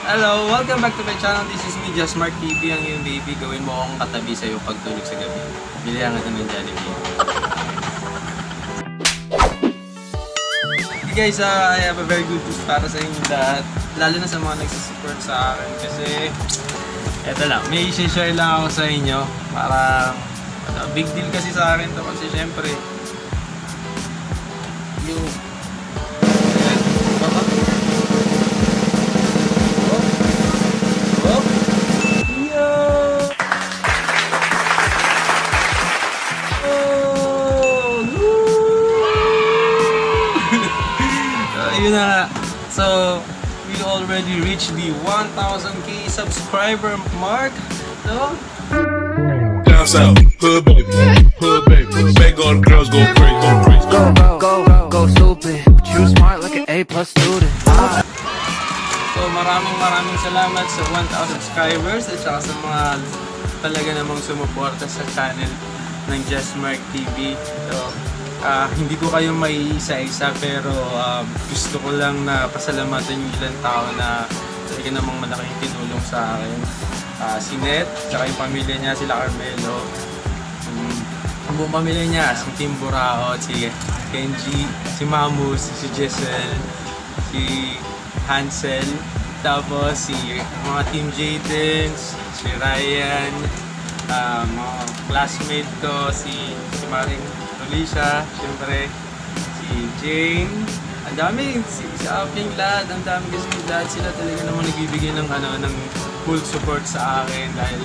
Hello! Welcome back to my channel. This is me, JustMARK TV, ang iyong baby. Gawin mo akong katabi sa'yo pagtulog sa gabi. Bilihan ka ng Jollibee. Okay guys, I have a very good news para sa inyo lahat. Lalo na sa mga nagsisupport sa akin. Kasi, eto lang, may i-share lang ako sa inyo. Parang, big deal kasi sa akin to. Kasi syempre, yung yun na. So, we already reached the 1,000k subscriber mark. So, down south, hood baby, make all the girls go crazy, go crazy. Go stupid, but you smart like an A+ student. So, maraming salamat sa 1,000 subscribers at saka sa mga talaga namang sumuporta sa channel ng JustMARK TV. So, hindi ko kayo may isa-isa pero gusto ko lang na pasalamatan yung ilang tao na talaga namang malaking tinulong sa akin. Si Net, tsaka yung pamilya niya, sila Carmelo. Ang buong pamilya niya, si Tim Buraot, si Kenji, si Mamus, si Jessel, si Hansel, tapos si mga Team Jadens, si Ryan, mga classmate ko, si Maring Alicia, syempre, si Jane, ang dami, si Aping lahat, ang dami kasi lahat sila talaga naman nagbibigay ng, ng full support sa akin dahil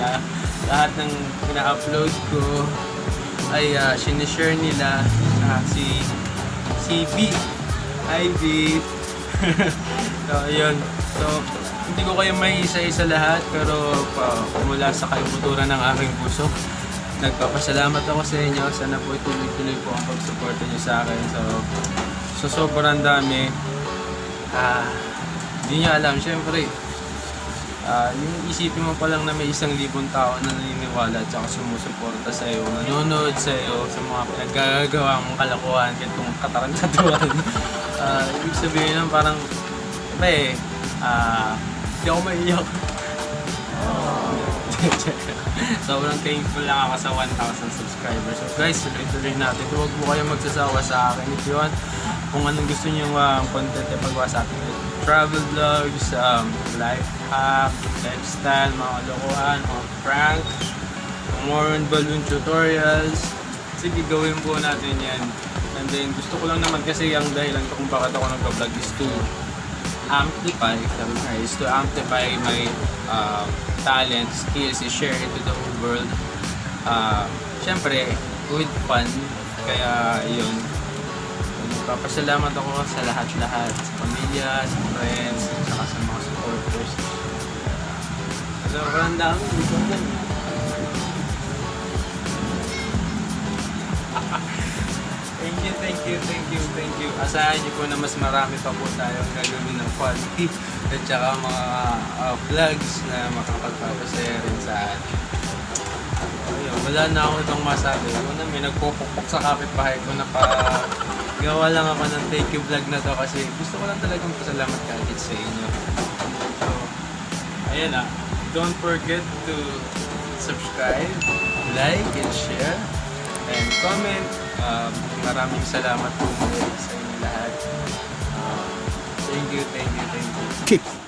lahat ng pina-upload ko ay sinishare nila. Si B, hi B. So, yun. So, hindi ko kayo may isa-isa lahat pero mula sa kalibuturan ng aking puso, nagpapasalamat ako sa inyo. Sana po tuloy-tuloy po ang pag-suporta nyo sa akin. So sobrang dami. Hindi nyo alam, syempre, yung isipin mo pa lang na may 1,000 tao na naniniwala at saka sumusuporta sa iyo, nanonood sa iyo, sa mga pinaggagawa mong kalakuhan, ganitong katarantatuan. Ibig sabihin lang parang, hindi ako maiyak. Sobrang thankful lang ako sa 1,000 subscribers. So guys, tuloy-tuloy natin. Huwag po kayo magsasawa sa akin. If you want, kung anong gusto nyo content na paggawa sa akin, travel vlogs, life hack, lifestyle, mga lokohan, mga prank, more on balloon tutorials. Sige, gawin po natin yan. And then, gusto ko lang naman kasi ang dahilan ko kung bakit ako nag-vlog is to amplify my talent, skills, i-share it to the whole world. Siyempre, with fun. Kaya yun. Nagpapasalamat ako sa lahat-lahat. Sa pamilya, sa friends, saka sa mga supporters. Sobrang dami. Thank you. Asahan niyo po na mas marami pa po tayong gagawin ng quality at saka mga vlogs na makapagpapasaya rin sa atin. Wala na ako itong masabi. May nagpupukpok sa kapitbahay ko na gawa lang ako ng thank you vlog na to kasi gusto ko lang talagang pasalamat kahit sa inyo. So, ayan na. Don't forget to subscribe, like, and share, and comment. Maraming salamat po sa inyo lahat. Thank you.